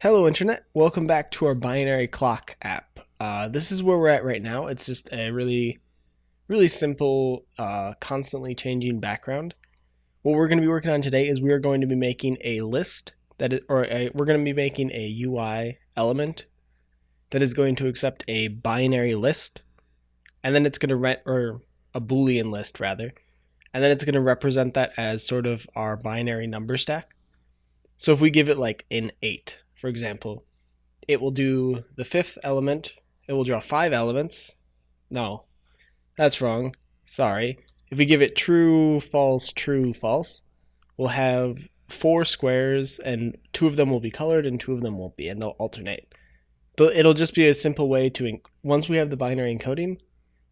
Hello Internet, welcome back to our binary clock app. This is where we're at right now. It's just a really simple, constantly changing background. What we're going to be working on today is we are going to be making a list we're going to be making a UI element that is going to accept a binary list, and then it's going to or a Boolean list rather, and then it's going to represent that as sort of our binary number stack. So if we give it like an 8, for example, it will do the fifth element. It will draw 5 elements. No, that's wrong. Sorry. If we give it true, false, we'll have 4 squares, and 2 of them will be colored and 2 of them won't be, and they'll alternate. It'll just be a simple way to, once we have the binary encoding,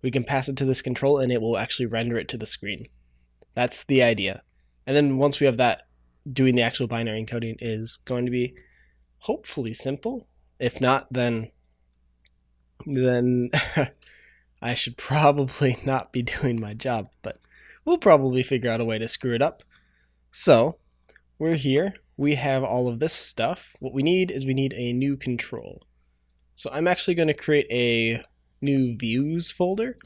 we can pass it to this control and it will actually render it to the screen. That's the idea. And then once we have that, doing the actual binary encoding is going to be hopefully simple. If not, then I should probably not be doing my job, but we'll probably figure out a way to screw it up. So we're here. We have all of this stuff. What we need is a new control. So I'm actually going to create a new views folder.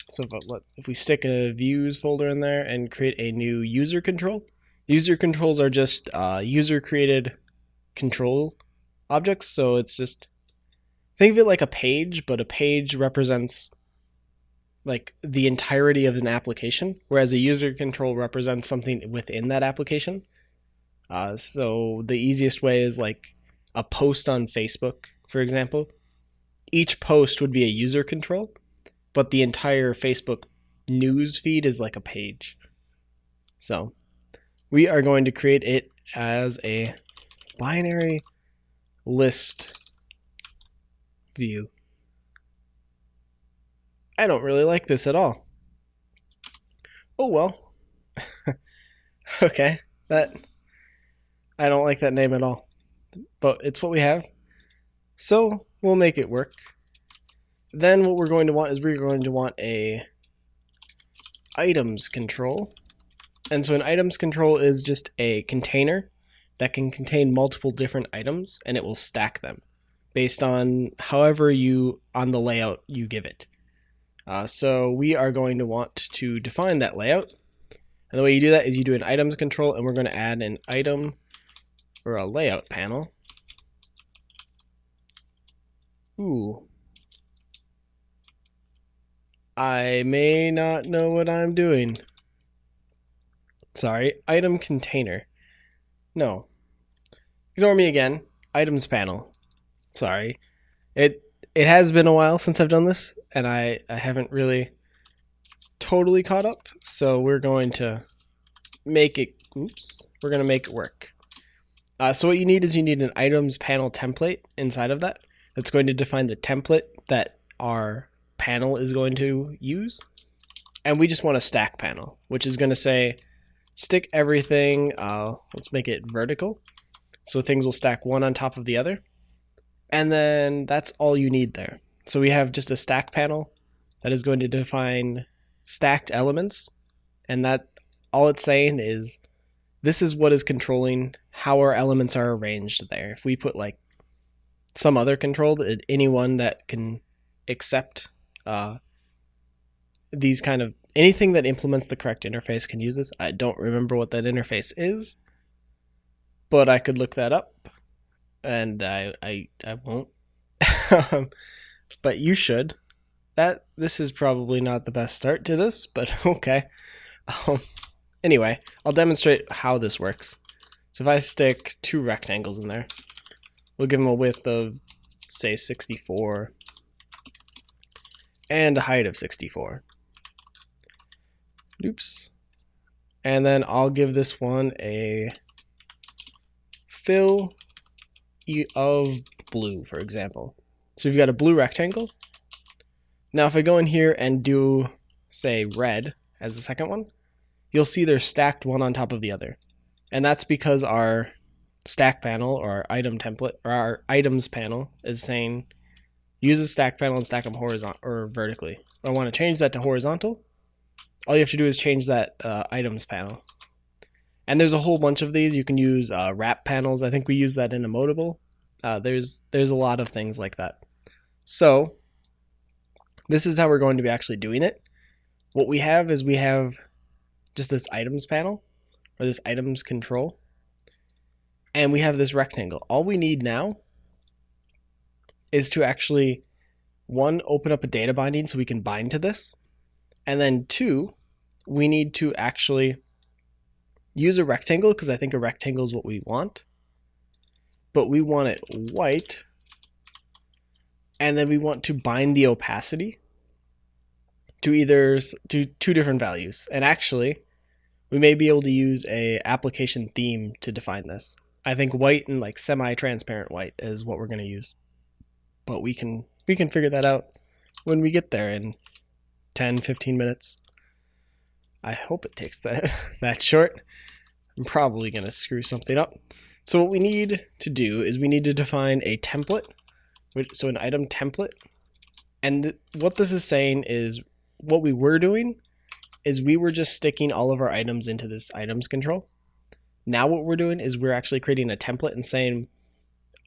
So if we stick a views folder in there and create a new user control. User controls are just user created control objects. So it's just, think of it like a page, but a page represents like the entirety of an application, whereas a user control represents something within that application. So the easiest way is like a post on Facebook, for example. Each post would be a user control, but the entire Facebook news feed is like a page. So we are going to create it as a binary list view. I don't really like this at all. Oh well. Okay, I don't like that name at all, but it's what we have. So we'll make it work. Then what we're going to want is we're going to want a items control. And so an items control is just a container that can contain multiple different items, and it will stack them based on however on the layout you give it. So we are going to want to define that layout. And the way you do that is you do an items control, and we're going to add an item or a layout panel. Ooh. I may not know what I'm doing. Sorry, item container. No. Ignore me again. Items panel. Sorry. It has been a while since I've done this, and I haven't really totally caught up, so we're going to make it, we're going to make it work. So what you need is an items panel template inside of that. That's going to define the template that our panel is going to use. And we just want a stack panel, which is going to say stick everything, let's make it vertical, so things will stack one on top of the other. And then that's all you need there. So we have just a stack panel that is going to define stacked elements, and that all it's saying is this is what is controlling how our elements are arranged there. If we put like some other control, anyone that can accept these kind of anything that implements the correct interface can use this. I don't remember what that interface is, but I could look that up, and I won't. But you should. This is probably not the best start to this, but okay. Anyway, I'll demonstrate how this works. So if I stick 2 rectangles in there, we'll give them a width of, say, 64 and a height of 64. Oops. And then I'll give this one a fill of blue, for example. So we've got a blue rectangle. Now if I go in here and do, say, red as the second one, you'll see they're stacked one on top of the other. And that's because our stack panel, or our item template, or our items panel is saying use the stack panel and stack them horizontal or vertically. If I want to change that to horizontal, all you have to do is change that items panel. And there's a whole bunch of these. You can use wrap panels. I think we use that in Emotable. There's a lot of things like that. So this is how we're going to be actually doing it. What we have is we have just this items panel, or this items control, and we have this rectangle. All we need now is to actually, one, open up a data binding so we can bind to this, and then two, we need to actually use a rectangle, because I think a rectangle is what we want, but we want it white, and then we want to bind the opacity to two different values. And actually, we may be able to use a application theme to define this. I think white and like semi-transparent white is what we're going to use, but we can figure that out when we get there in 10-15 minutes. I hope it takes that short. I'm probably going to screw something up. So what we need to do is we need to define a template, so an item template. And what this is saying is, what we were doing is we were just sticking all of our items into this items control. Now what we're doing is we're actually creating a template and saying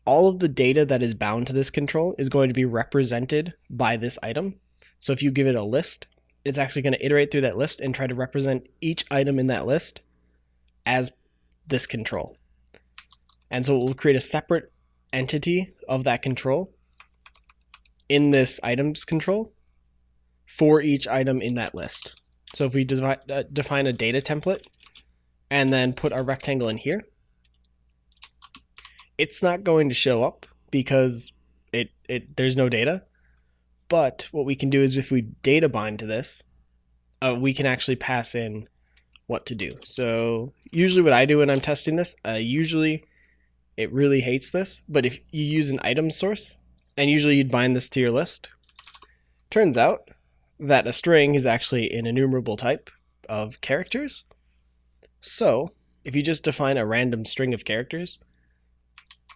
all of the data that is bound to this control is going to be represented by this item. So if you give it a list, it's actually going to iterate through that list and try to represent each item in that list as this control. And so it will create a separate entity of that control in this items control for each item in that list. So if we define a data template and then put our rectangle in here, it's not going to show up because there's no data. But what we can do is if we data bind to this, we can actually pass in what to do. So usually what I do when I'm testing this, usually it really hates this, but if you use an item source, and usually you'd bind this to your list, turns out that a string is actually an enumerable type of characters. So if you just define a random string of characters,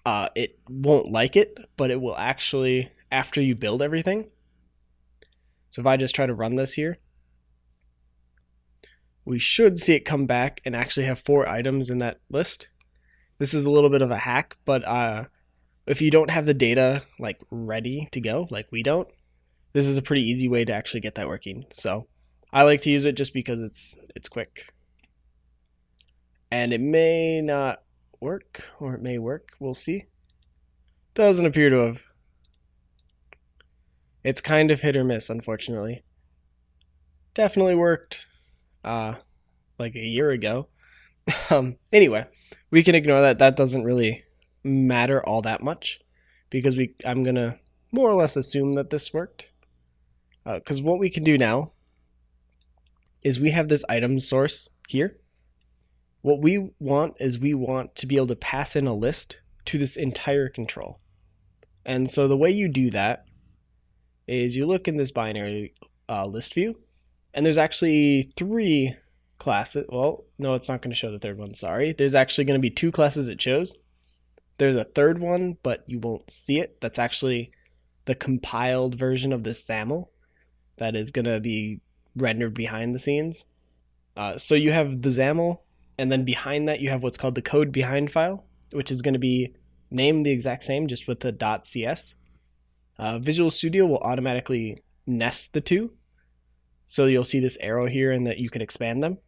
it won't like it, but it will actually, after you build everything. So if I just try to run this here, we should see it come back and actually have 4 items in that list. This is a little bit of a hack, but if you don't have the data like ready to go, like we don't, this is a pretty easy way to actually get that working. So I like to use it just because it's quick. And it may not work, or it may work. We'll see. Doesn't appear to have. It's kind of hit or miss, unfortunately. Definitely worked like a year ago. Anyway, we can ignore that. That doesn't really matter all that much because I'm gonna more or less assume that this worked. Because what we can do now is we have this item source here. What we want is we want to be able to pass in a list to this entire control. And so the way you do that is you look in this binary list view, and there's actually 3 classes. Well, no, it's not going to show the third one, sorry. There's actually going to be 2 classes it shows. There's a third one, but you won't see it. That's actually the compiled version of this XAML that is going to be rendered behind the scenes. So you have the XAML, and then behind that you have what's called the code behind file, which is going to be named the exact same, just with the .cs. Visual Studio will automatically nest the 2. So you'll see this arrow here and that you can expand them.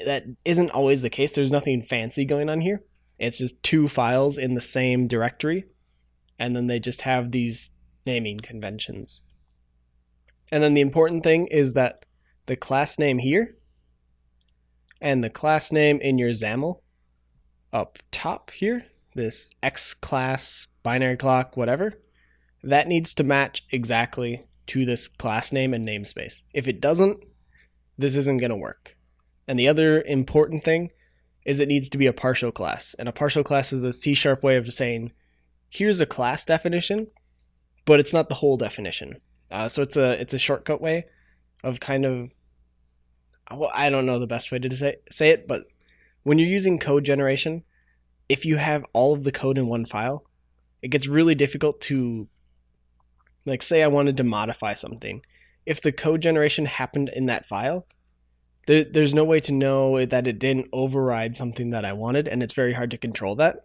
That isn't always the case. There's nothing fancy going on here. It's just 2 files in the same directory, and then they just have these naming conventions. And then the important thing is that the class name here and the class name in your XAML up top here, this X class, binary clock, whatever, that needs to match exactly to this class name and namespace. If it doesn't, this isn't going to work. And the other important thing is it needs to be a partial class. And a partial class is a C# way of saying, here's a class definition, but it's not the whole definition. So it's a shortcut way of kind of, well, I don't know the best way to say it, but when you're using code generation, if you have all of the code in one file, it gets really difficult to, like, say I wanted to modify something. If the code generation happened in that file, there's no way to know that it didn't override something that I wanted, and it's very hard to control that.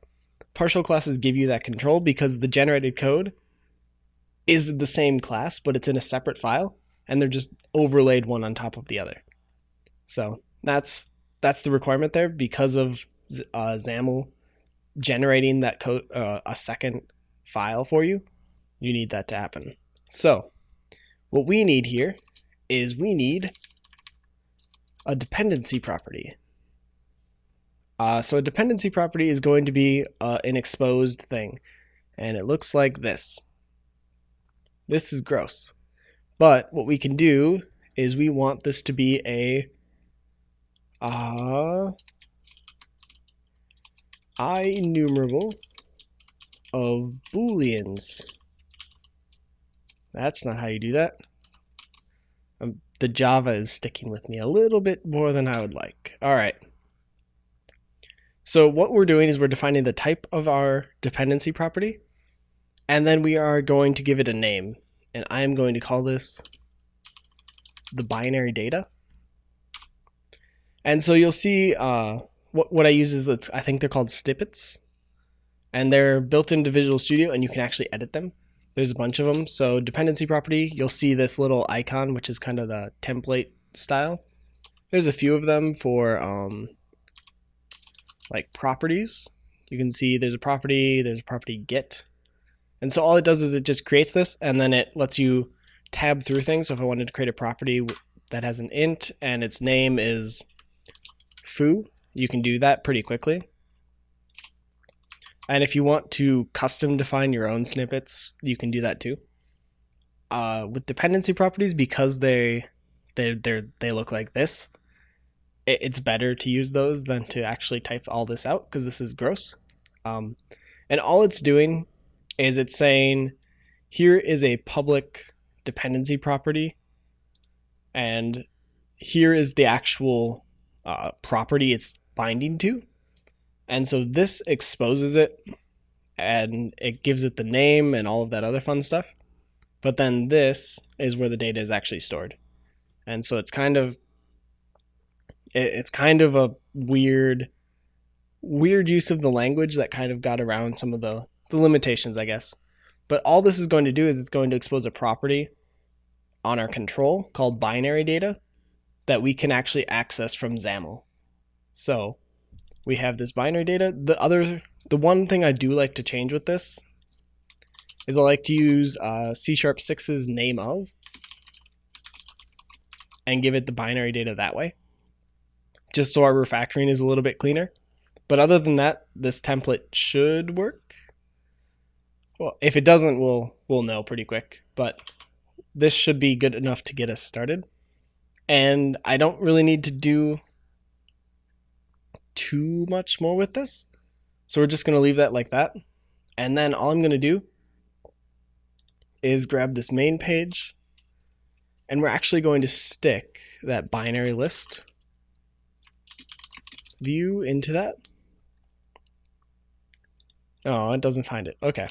Partial classes give you that control because the generated code is the same class, but it's in a separate file, and they're just overlaid one on top of the other. So that's the requirement there. Because of XAML generating that code, a second file for you, you need that to happen. So what we need here is we need a dependency property. So a dependency property is going to be an exposed thing, and it looks like this. This is gross, but what we can do is we want this to be a IEnumerable of Booleans. That's not how you do that. The Java is sticking with me a little bit more than I would like. All right. So what we're doing is we're defining the type of our dependency property, and then we are going to give it a name. And I am going to call this the binary data. And so you'll see what I use is, I think they're called snippets. And they're built into Visual Studio, and you can actually edit them. There's a bunch of them. So dependency property, you'll see this little icon, which is kind of the template style. There's a few of them for like properties. You can see there's a property get. And so all it does is it just creates this, and then it lets you tab through things. So if I wanted to create a property that has an int and its name is foo, you can do that pretty quickly. And if you want to custom define your own snippets, you can do that too. With dependency properties, because they look like this, it's better to use those than to actually type all this out, because this is gross. And all it's doing is it's saying, here is a public dependency property, and here is the actual property it's binding to. And so this exposes it, and it gives it the name and all of that other fun stuff. But then this is where the data is actually stored. And so it's kind of a weird use of the language that kind of got around some of the limitations, I guess. But all this is going to do is it's going to expose a property on our control called binary data that we can actually access from XAML. So we have this binary data. The one thing I do like to change with this is I like to use C#6's name of and give it the binary data that way, just so our refactoring is a little bit cleaner. But other than that, this template should work. Well, if it doesn't, we'll know pretty quick, but this should be good enough to get us started. And I don't really need to do too much more with this. So we're just going to leave that like that. And then all I'm going to do is grab this main page, and we're actually going to stick that binary list view into that. Oh, it doesn't find it. Okay.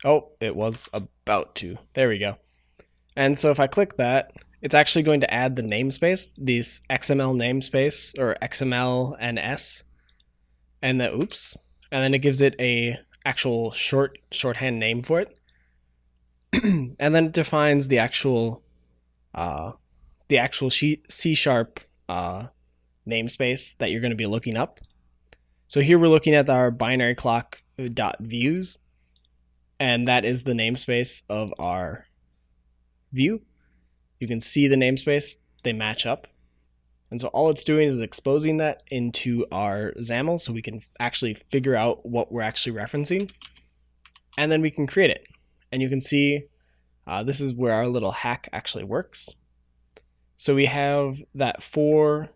Oh, it was about to. There we go. And so if I click that, it's actually going to add the namespace, these XML namespace, or XML and S, and the oops, and then it gives it a actual shorthand name for it. And then it defines the actual C# namespace that you're going to be looking up. So here we're looking at our binary clock.views, and that is the namespace of our view. You can see the namespace, they match up. And so all it's doing is exposing that into our XAML so we can actually figure out what we're actually referencing. And then we can create it. And you can see this is where our little hack actually works. So we have that four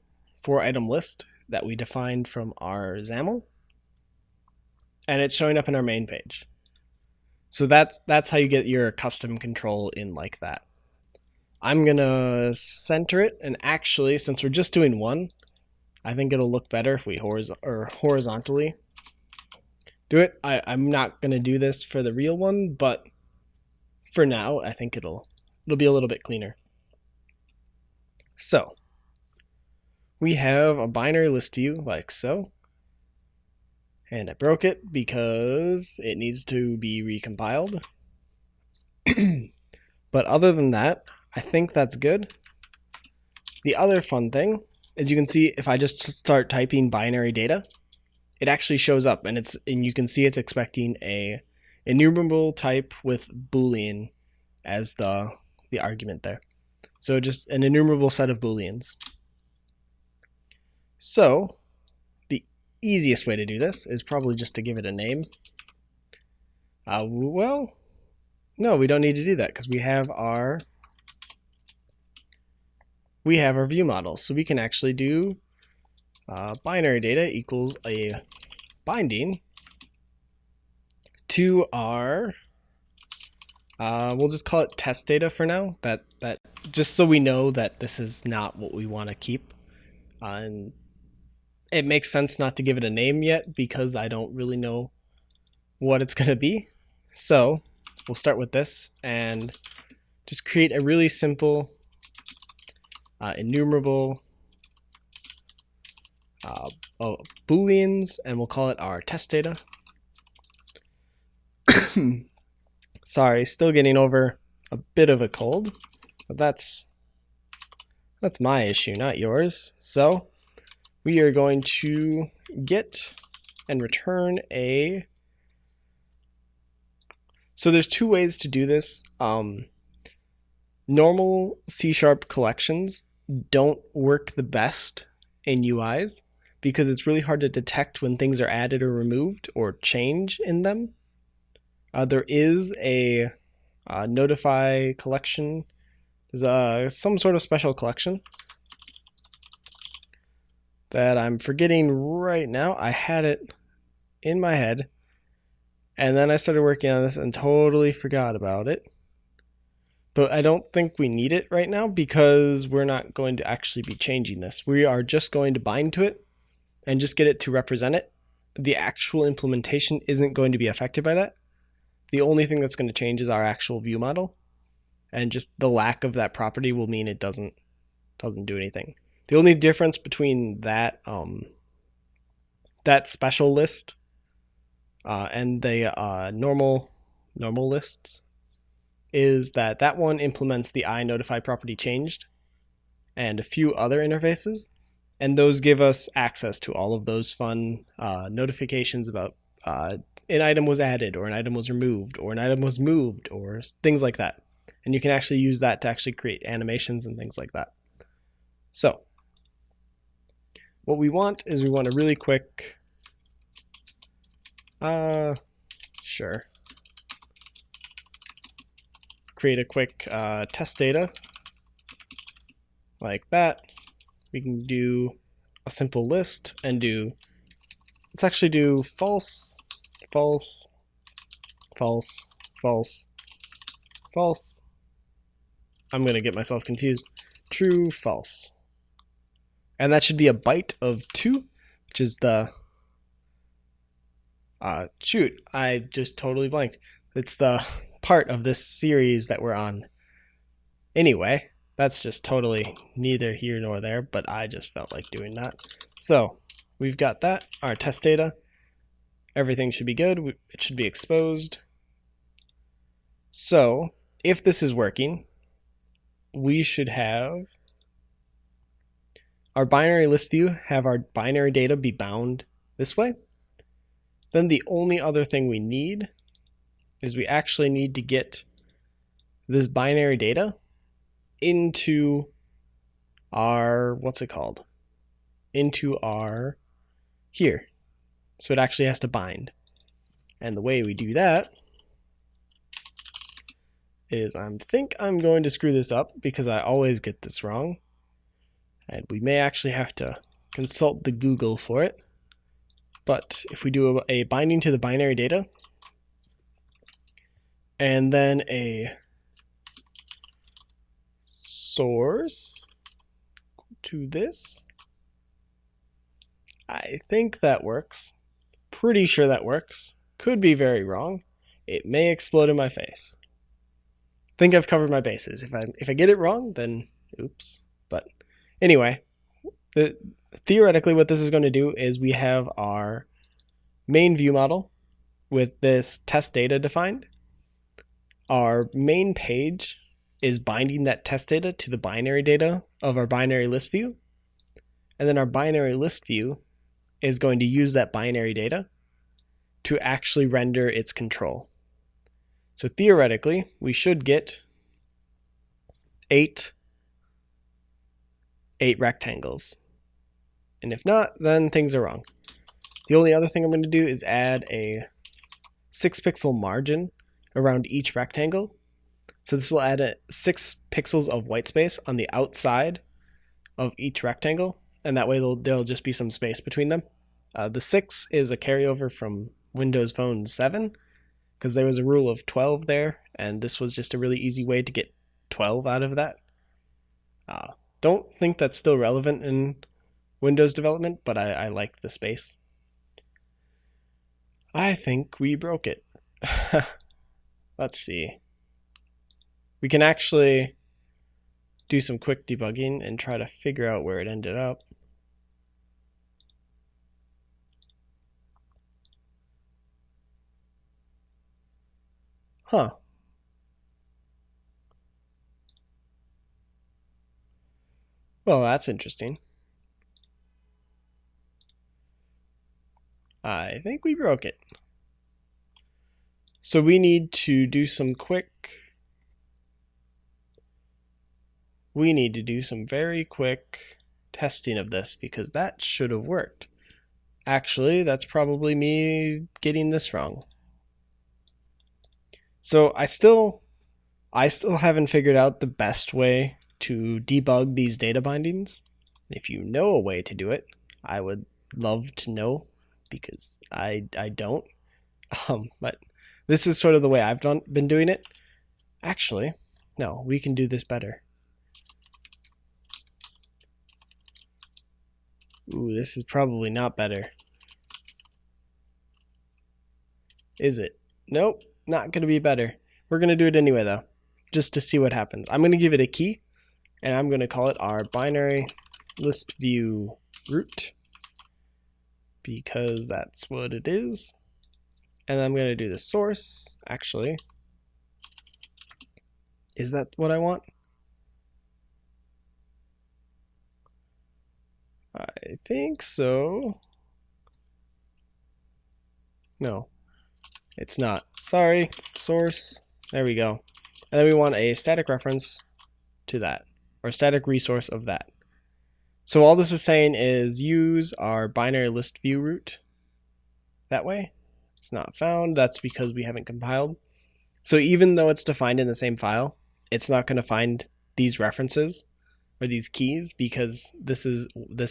item list that we defined from our XAML, and it's showing up in our main page. So that's how you get your custom control in like that. I'm gonna center it, and actually, since we're just doing one, I think it'll look better if we horizontally do it. I'm not gonna do this for the real one, but for now, I think it'll be a little bit cleaner. So we have a binary list view like so. And I broke it because it needs to be recompiled. But other than that, I think that's good. The other fun thing is you can see if I just start typing binary data, it actually shows up, and you can see it's expecting a enumerable type with Boolean as the argument there. So just an enumerable set of Booleans. So the easiest way to do this is probably just to give it a name. Well, no, we don't need to do that because we have our view model. So we can actually do binary data equals a binding to our we'll just call it test data for now, that just so we know that this is not what we want to keep. And it makes sense not to give it a name yet because I don't really know what it's going to be. So we'll start with this and just create a really simple enumerable Booleans, and we'll call it our test data. Sorry, still getting over a bit of a cold, but that's my issue, not yours. So we are going to get and return a. So there's two ways to do this. Normal C# collections don't work the best in UIs because it's really hard to detect when things are added or removed or change in them. There is a notify collection. There's some sort of special collection that I'm forgetting right now. I had it in my head, and then I started working on this and totally forgot about it. But I don't think we need it right now because we're not going to actually be changing this. We are just going to bind to it and just get it to represent it. The actual implementation isn't going to be affected by that. The only thing that's going to change is our actual view model, and just the lack of that property will mean it doesn't do anything. The only difference between that that special list and the normal lists is that one implements the iNotify property changed and a few other interfaces, and those give us access to all of those fun notifications about an item was added, or an item was removed, or an item was moved, or things like that. And you can actually use that to actually create animations and things like that. So what we want is we want a really quick, create a quick test data like that. We can do a simple list and let's actually do false, false, false, false, false. I'm going to get myself confused. True, false. And that should be a byte of 2, which is the, shoot, I just totally blanked. It's the part of this series that we're on. Anyway, that's just totally neither here nor there, but I just felt like doing that. So we've got that, our test data. Everything should be good. It should be exposed. So if this is working, we should have our binary list view have our binary data be bound this way. Then the only other thing we need is we actually need to get this binary data into our, what's it called? Into our here. So it actually has to bind. And the way we do that is I think I'm going to screw this up because I always get this wrong. And we may actually have to consult the Google for it. But if we do a binding to the binary data, and then a source to this, I think that works. Pretty sure that works. Could be very wrong. It may explode in my face. Think I've covered my bases. If I get it wrong, then oops. But anyway, Theoretically, what this is going to do is we have our main view model with this test data defined. Our main page is binding that test data to the binary data of our binary list view. And then our binary list view is going to use that binary data to actually render its control. So theoretically, we should get eight rectangles. And if not, then things are wrong. The only other thing I'm going to do is add a 6-pixel margin around each rectangle. So this will add 6 pixels of white space on the outside of each rectangle, and that way there'll just be some space between them. The 6 is a carryover from Windows Phone 7, because there was a rule of 12 there, and this was just a really easy way to get 12 out of that. Don't think that's still relevant in Windows development, but I like the space. I think we broke it. Let's see. We can actually do some quick debugging and try to figure out where it ended up. Huh. Well, that's interesting. I think we broke it. So we need to do some very quick testing of this, because that should have worked. Actually, that's probably me getting this wrong. So I still haven't figured out the best way to debug these data bindings. If you know a way to do it, I would love to know, because I don't. But this is sort of the way I've been doing it. Actually, no, we can do this better. Ooh, this is probably not better. Is it? Nope, not going to be better. We're going to do it anyway, though, just to see what happens. I'm going to give it a key, and I'm going to call it our binary list view root, because that's what it is. And I'm going to do the source. Actually, is that what I want? I think so. No, it's not. Sorry, source. There we go. And then we want a static reference to that, or static resource of that. So all this is saying is use our binary list view root that way. It's not found. That's because we haven't compiled. So even though it's defined in the same file, it's not going to find these references or these keys, because this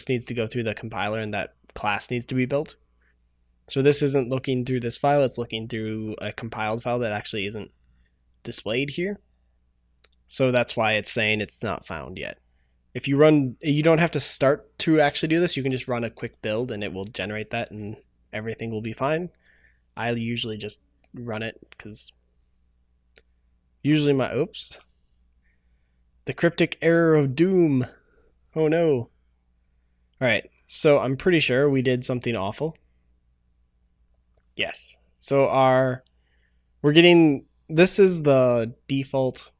needs to go through the compiler, and that class needs to be built. So this isn't looking through this file, it's looking through a compiled file that actually isn't displayed here. So that's why it's saying it's not found yet. If you run, you don't have to start to actually do this, you can just run a quick build and it will generate that and everything will be fine. I usually just run it because usually oops. The cryptic error of doom. Oh no. Alright, so I'm pretty sure we did something awful. Yes. So we're getting, this is the default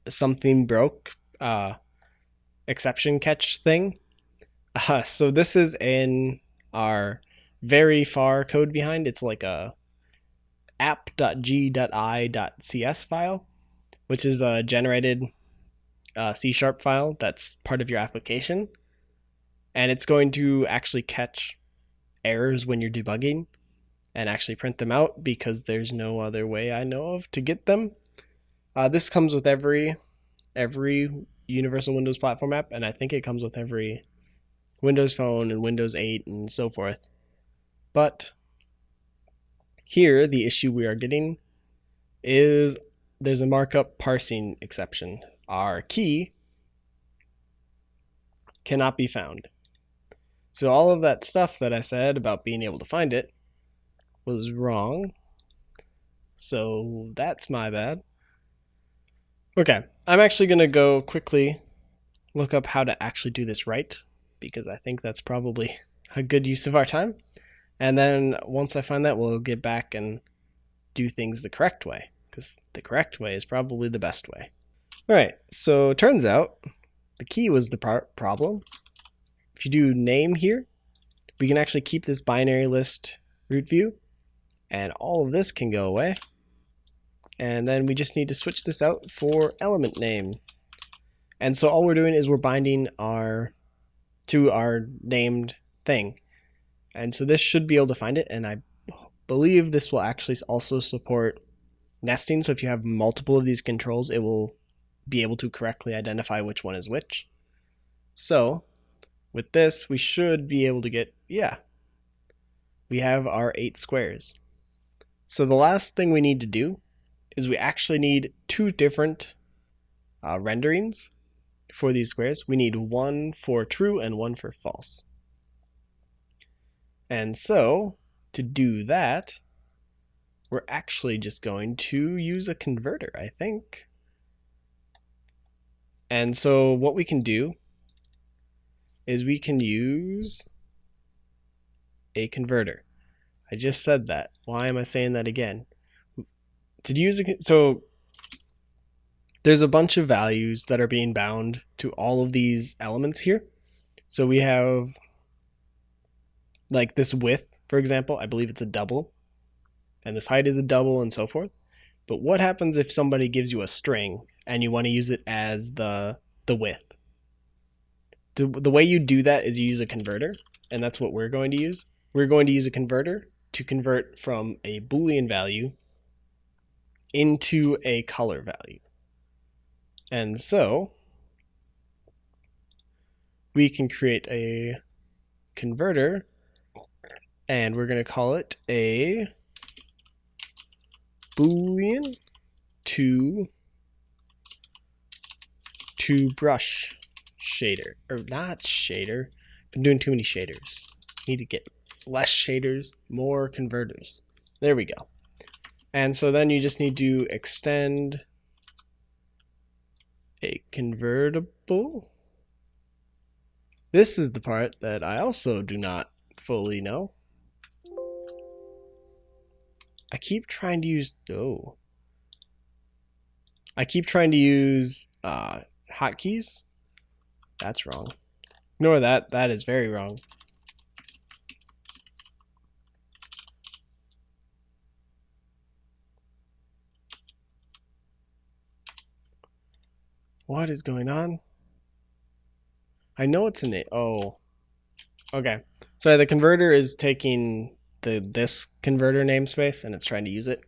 something broke exception catch thing. So this is in our very far code behind. It's like a app.g.i.cs file, which is a generated C# file that's part of your application, and it's going to actually catch errors when you're debugging and actually print them out, because there's no other way I know of to get them. This comes with every Universal Windows Platform app, and I think it comes with every Windows Phone and Windows 8 and so forth. But here, the issue we are getting is there's a markup parsing exception. Our key cannot be found. So all of that stuff that I said about being able to find it was wrong. So that's my bad. Okay, I'm actually going to go quickly look up how to actually do this right. because I think that's probably a good use of our time. And then once I find that, we'll get back and do things the correct way, because the correct way is probably the best way. All right, so it turns out the key was the problem. If you do name here, we can actually keep this binary list root view, and all of this can go away. And then we just need to switch this out for element name. And so all we're doing is we're binding to our named thing. And so this should be able to find it, and I believe this will actually also support nesting. So if you have multiple of these controls, it will be able to correctly identify which one is which. So with this, we should be able to get, yeah, we have our 8 squares. So the last thing we need to do is we actually need 2 different renderings for these squares. We need one for true and one for false. And so to do that, we're actually just going to use a converter, I think. And so what we can do is we can use a converter. I just said that. Why am I saying that again? So there's a bunch of values that are being bound to all of these elements here. So we have like this width, for example, I believe it's a double, and this height is a double, and so forth. But what happens if somebody gives you a string and you want to use it as the width? The way you do that is you use a converter, and that's what we're going to use. We're going to use a converter to convert from a Boolean value into a color value. And so we can create a converter, and we're going to call it a Boolean to brush shader, or not shader. Been doing too many shaders. Need to get less shaders, more converters. There we go. And so then you just need to extend a convertible. This is the part that I also do not fully know. I keep trying to use hotkeys. That's wrong. Ignore that. That is very wrong. What is going on? I know it's oh, okay. So the converter is taking this converter namespace and it's trying to use it.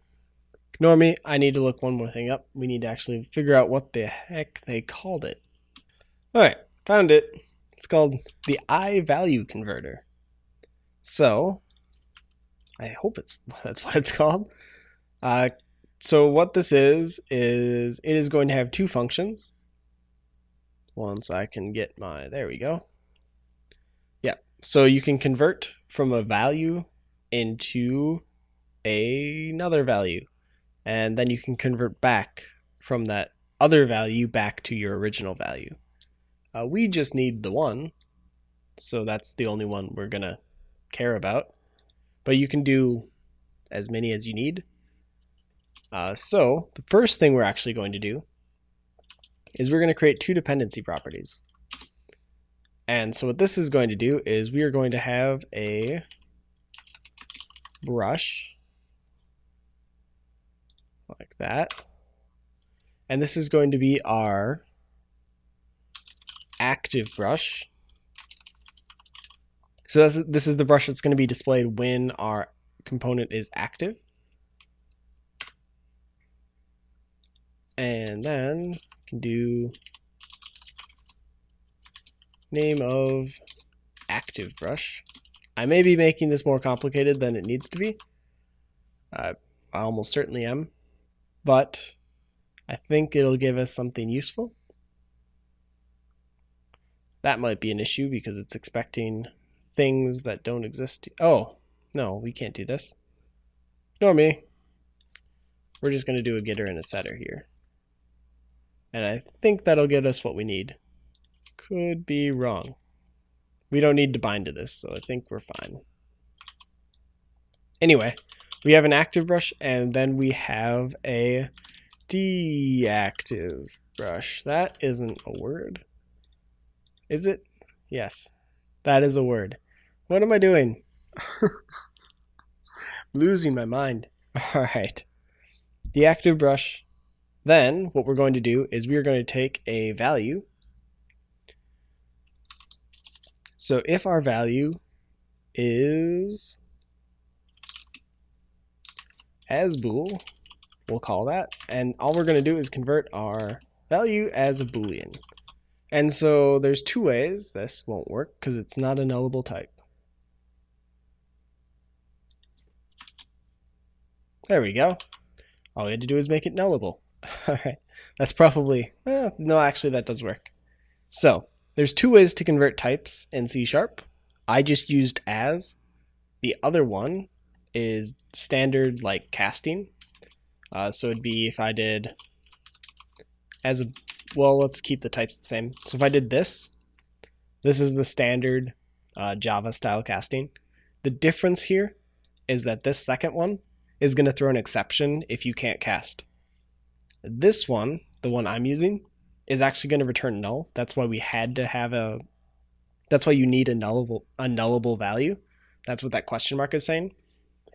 Ignore me. I need to look one more thing up. We need to actually figure out what the heck they called it. All right, found it. It's called the IValueConverter. So I hope that's what it's called. So what this is it is going to have 2 functions. Once I can get there we go. Yeah, so you can convert from a value into another value, and then you can convert back from that other value back to your original value. We just need the one, so that's the only one we're gonna care about, but you can do as many as you need. So the first thing we're actually going to do is we're going to create 2 dependency properties. And so what this is going to do is we are going to have a brush like that. And this is going to be our active brush. So this is the brush that's going to be displayed when our component is active. And then we can do name of active brush. I may be making this more complicated than it needs to be. I almost certainly am, but I think it'll give us something useful. That might be an issue because it's expecting things that don't exist. Oh, no, we can't do this. Ignore me. We're just going to do a getter and a setter here. And I think that'll get us what we need. Could be wrong. We don't need to bind to this, so I think we're fine. Anyway, we have an active brush, and then we have a deactive brush. That isn't a word. Is it? Yes, that is a word. What am I doing? Losing my mind. All right. Deactive brush. Then what we're going to do is we are going to take a value. So if our value is as bool, we'll call that, and all we're going to do is convert our value as a Boolean. And so there's two ways this won't work because it's not a nullable type. There we go. All we had to do is make it nullable. All right, that's probably, no, actually that does work. So there's two ways to convert types in C#. I just used as. The other one is standard like casting. So it'd be if I did as a, well, let's keep the types the same. So if I did this is the standard Java style casting. The difference here is that this second one is going to throw an exception if you can't cast. This one, the one I'm using, is actually going to return null. That's why we had to have a, that's why you need a nullable value. That's what that question mark is saying.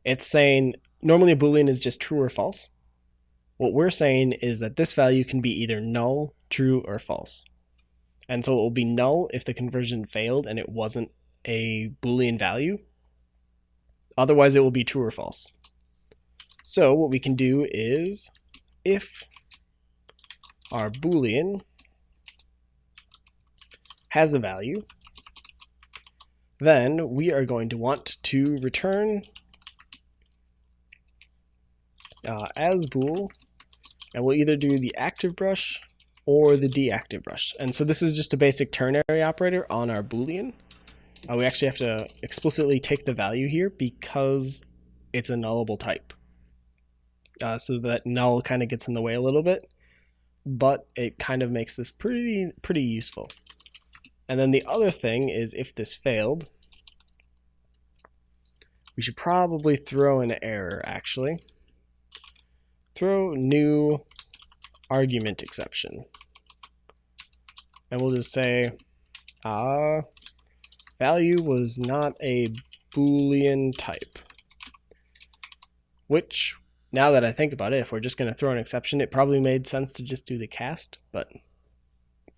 It's saying normally a Boolean is just true or false. What we're saying is that this value can be either null, true, or false. And so it will be null if the conversion failed and it wasn't a Boolean value. Otherwise it will be true or false. So what we can do is if our Boolean has a value, then we are going to want to return as bool, and we'll either do the active brush or the deactive brush. And so this is just a basic ternary operator on our Boolean. We actually have to explicitly take the value here because it's a nullable type. So that null kind of gets in the way a little bit, but it kind of makes this pretty useful. And then the other thing is if this failed, we should probably throw an error actually. Throw new argument exception. And we'll just say value was not a Boolean type. Which, now that I think about it, if we're just going to throw an exception, it probably made sense to just do the cast, but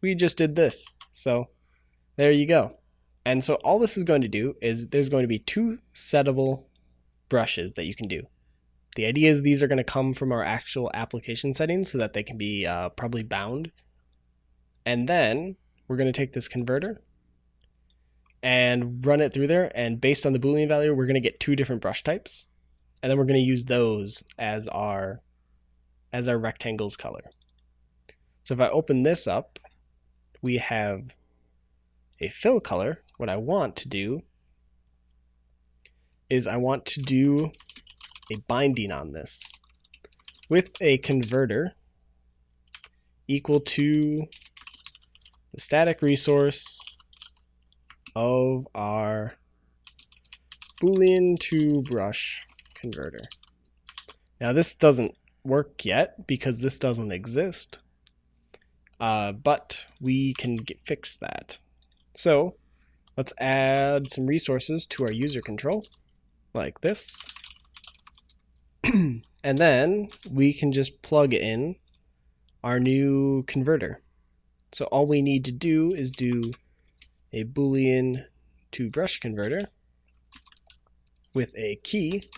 we just did this. So there you go. And so all this is going to do is there's going to be two settable brushes that you can do. The idea is these are going to come from our actual application settings so that they can be probably bound. And then we're going to take this converter and run it through there. And based on the Boolean value, we're going to get two different brush types. And then we're going to use those as our rectangle's color. So if I open this up, we have a fill color. What I want to do is I want to do a binding on this with a converter equal to the static resource of our Boolean to brush converter. Now this doesn't work yet because this doesn't exist, but we can fix that. So let's add some resources to our user control like this. And then we can just plug in our new converter. So all we need to do is do a Boolean to brush converter with a key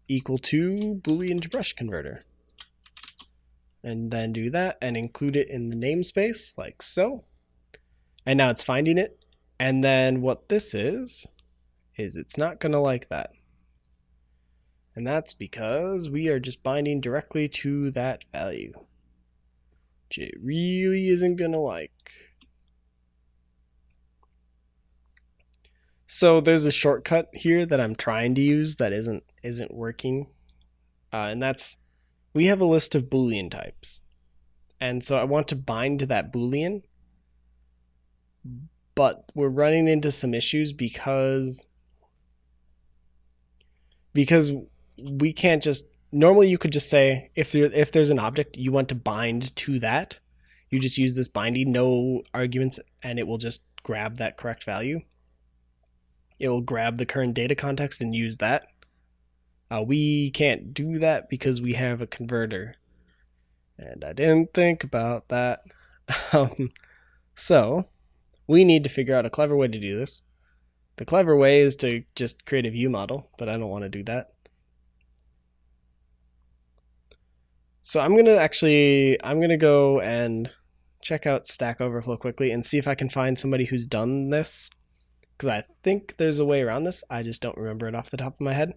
equal to Boolean to brush converter. And then do that and include it in the namespace like so. And now it's finding it. And then what this is it's not going to like that. And that's because we are just binding directly to that value, which it really isn't going to like. So there's a shortcut here that I'm trying to use that isn't working. And that's, we have a list of Boolean types. And so I want to bind to that Boolean, but we're running into some issues because we can't just, normally you could just say if there's an object you want to bind to that, you just use this binding, no arguments, and it will just grab that correct value. It will grab the current data context and use that. We can't do that because we have a converter, and I didn't think about that. So we need to figure out a clever way to do this. The clever way is to just create a view model, but I don't want to do that. So I'm gonna go and check out Stack Overflow quickly and see if I can find somebody who's done this, because I think there's a way around this. I just don't remember it off the top of my head.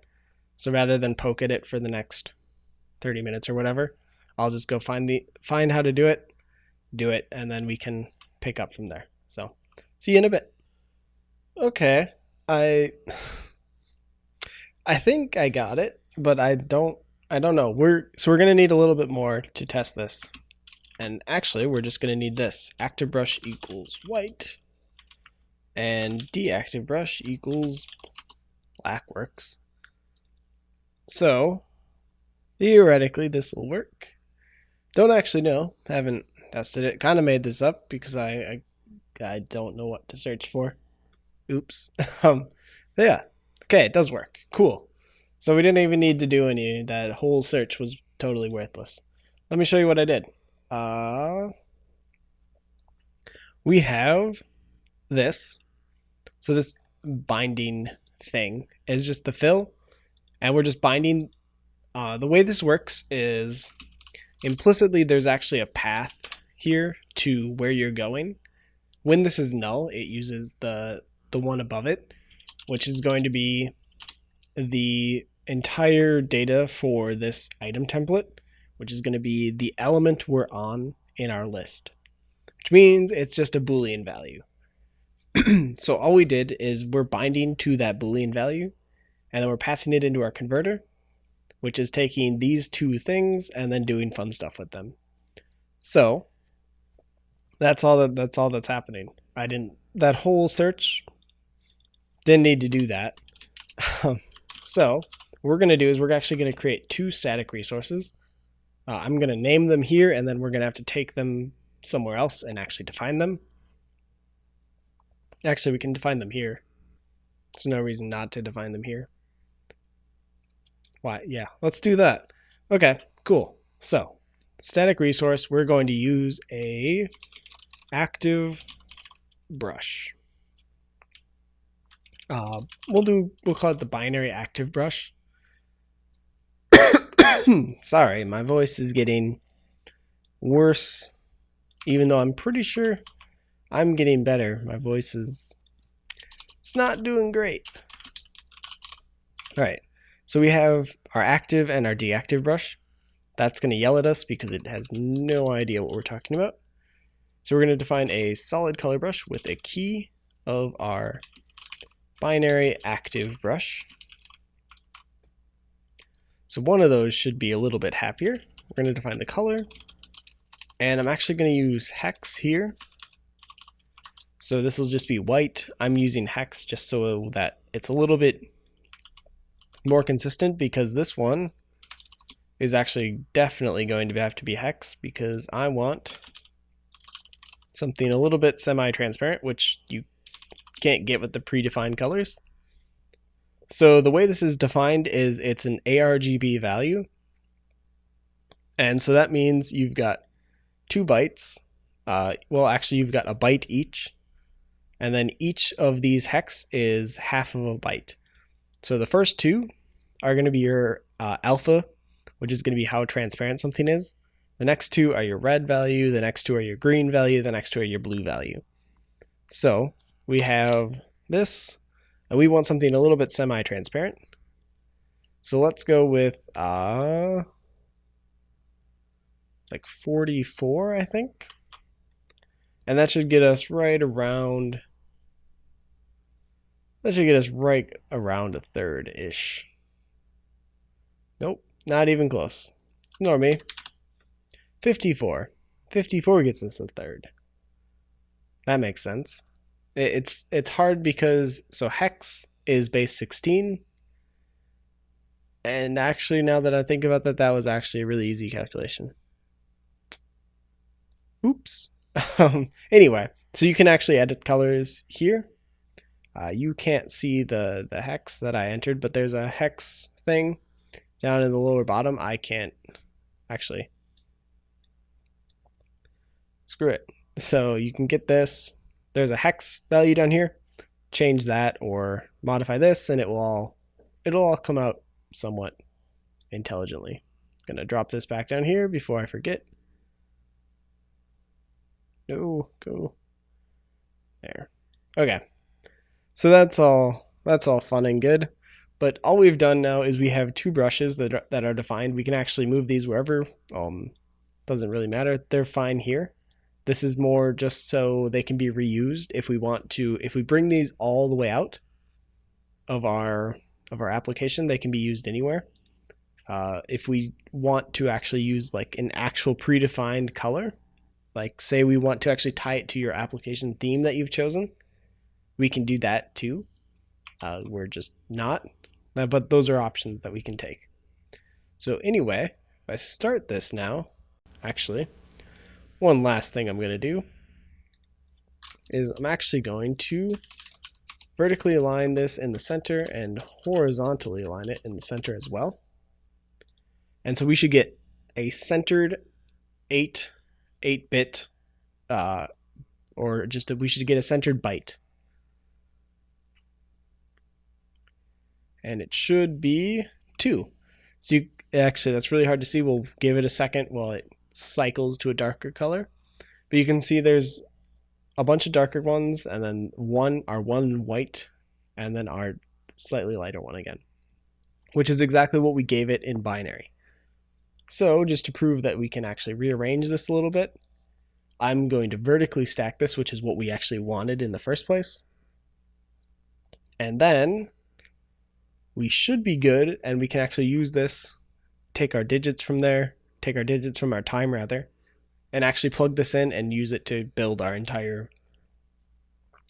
So rather than poke at it for the next 30 minutes or whatever, I'll just go find how to do it, and then we can pick up from there. So see you in a bit. Okay, I think I got it, but I don't know. We're gonna need a little bit more to test this. And actually, we're just gonna need this. Active brush equals white, and deactive brush equals black works. So theoretically, this will work. Don't actually know. Haven't tested it. Kind of made this up because I don't know what to search for. Oops. Yeah. Okay, it does work. Cool. So we didn't even need to do any. That whole search was totally worthless. Let me show you what I did. We have this. So this binding thing is just the fill, and we're just binding. The way this works is implicitly there's actually a path here to where you're going. When this is null, it uses the one above it, which is going to be the entire data for this item template, which is going to be the element we're on in our list, which means it's just a Boolean value. So all we did is we're binding to that Boolean value, and then we're passing it into our converter, which is taking these two things and then doing fun stuff with them. So that's all that's happening. That whole search didn't need to do that. So what we're going to do is we're actually going to create two static resources. I'm going to name them here, and then we're going to have to take them somewhere else and actually define them. Actually, we can define them here. There's no reason not to define them here. Why? Yeah, let's do that. Okay, cool. So static resource, we're going to use a active brush. We'll call it the binary active brush. Sorry, my voice is getting worse, even though I'm pretty sure I'm getting better. My voice it's not doing great. All right, so we have our active and our deactive brush. That's going to yell at us because it has no idea what we're talking about. So we're going to define a solid color brush with a key of our binary active brush. So one of those should be a little bit happier. We're going to define the color, and I'm actually going to use hex here. So this will just be white. I'm using hex just so that it's a little bit more consistent, because this one is actually definitely going to have to be hex, because I want something a little bit semi-transparent, which you can't get with the predefined colors. So the way this is defined is it's an ARGB value. And so that means you've got 2 bytes. Well, actually you've got a byte each. And then each of these hex is half of a byte. So the first 2 are going to be your alpha, which is going to be how transparent something is. The next 2 are your red value. The next 2 are your green value. The next 2 are your blue value. So we have this, and we want something a little bit semi-transparent. So let's go with like 44, I think. And that should get us right around, a third-ish. Nope, not even close. Ignore me. 54. 54 gets us a third. That makes sense. It's hard because so hex is base 16, and actually now that I think about that, that was actually a really easy calculation. Oops. Anyway, so you can actually edit colors here. You can't see the hex that I entered, but there's a hex thing down in the lower bottom. I can't actually. Screw it. So you can get this. There's a hex value down here. Change that or modify this, and it'll all come out somewhat intelligently. I'm gonna drop this back down here before I forget. No, go there. Okay. So that's all fun and good. But all we've done now is we have two brushes that are defined. We can actually move these wherever. Doesn't really matter. They're fine here. This is more just so they can be reused if we want to. If we bring these all the way out of our application, they can be used anywhere. If we want to actually use like an actual predefined color, like say we want to actually tie it to your application theme that you've chosen, we can do that too. We're just not, but those are options that we can take. So anyway, if I start this now, actually, one last thing I'm going to do is I'm actually going to vertically align this in the center and horizontally align it in the center as well. And so we should get a centered 8-bit, or just we should get a centered byte. And it should be 2. So actually, that's really hard to see. We'll give it a second while it cycles to a darker color. But you can see there's a bunch of darker ones, and then one white, and then our slightly lighter one again, which is exactly what we gave it in binary. So just to prove that we can actually rearrange this a little bit, I'm going to vertically stack this, which is what we actually wanted in the first place. And then we should be good, and we can actually use this, take our digits from there, take our digits from our time rather, and actually plug this in and use it to build our entire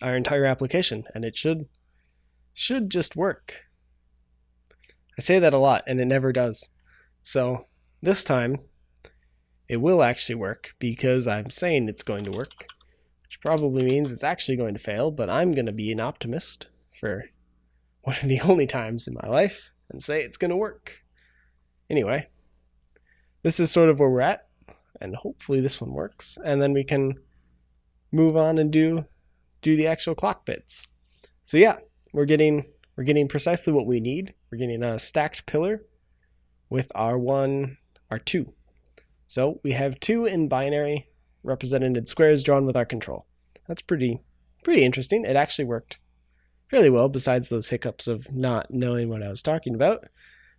application, and it should just work. I say that a lot, and it never does. So this time, it will actually work because I'm saying it's going to work, which probably means it's actually going to fail, but I'm going to be an optimist for one of the only times in my life and say it's going to work. Anyway, this is sort of where we're at, and hopefully this one works, and then we can move on and do the actual clock bits. So yeah, we're getting precisely what we need. We're getting a stacked pillar with our 2. So we have 2 in binary represented in squares drawn with our control. That's pretty interesting. It actually worked fairly well, besides those hiccups of not knowing what I was talking about.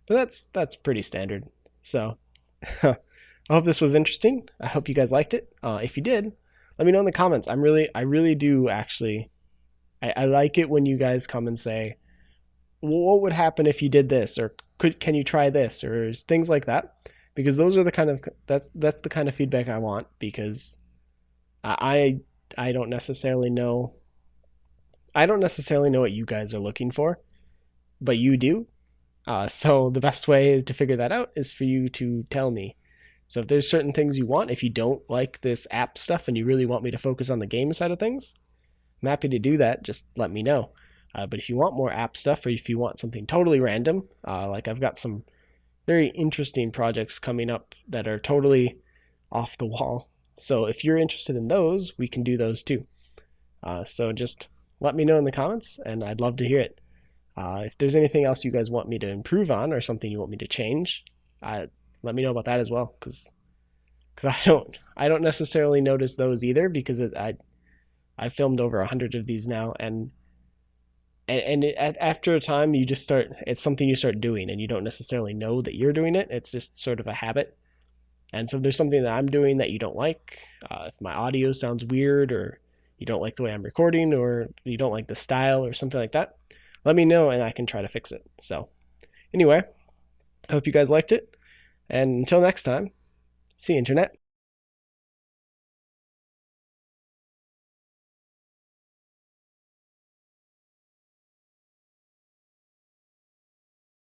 But that's pretty standard. So I hope this was interesting. I hope you guys liked it. If you did, let me know in the comments. I really do actually. I like it when you guys come and say, well, what would happen if you did this, or can you try this, or things like that, because those are the kind of that's the kind of feedback I want, because I don't necessarily know. I don't necessarily know what you guys are looking for, but you do. So the best way to figure that out is for you to tell me. So if there's certain things you want, if you don't like this app stuff and you really want me to focus on the game side of things, I'm happy to do that. Just let me know. But if you want more app stuff, or if you want something totally random, like I've got some very interesting projects coming up that are totally off the wall. So if you're interested in those, we can do those too. So just let me know in the comments, and I'd love to hear it. If there's anything else you guys want me to improve on, or something you want me to change, let me know about that as well, because I don't necessarily notice those either, because I've filmed over 100 of these now, and after a time you just start, it's something you start doing and you don't necessarily know that you're doing it. It's just sort of a habit. And so if there's something that I'm doing that you don't like, if my audio sounds weird, or you don't like the way I'm recording, or you don't like the style or something like that, let me know and I can try to fix it. So anyway, I hope you guys liked it. And until next time, see you, Internet.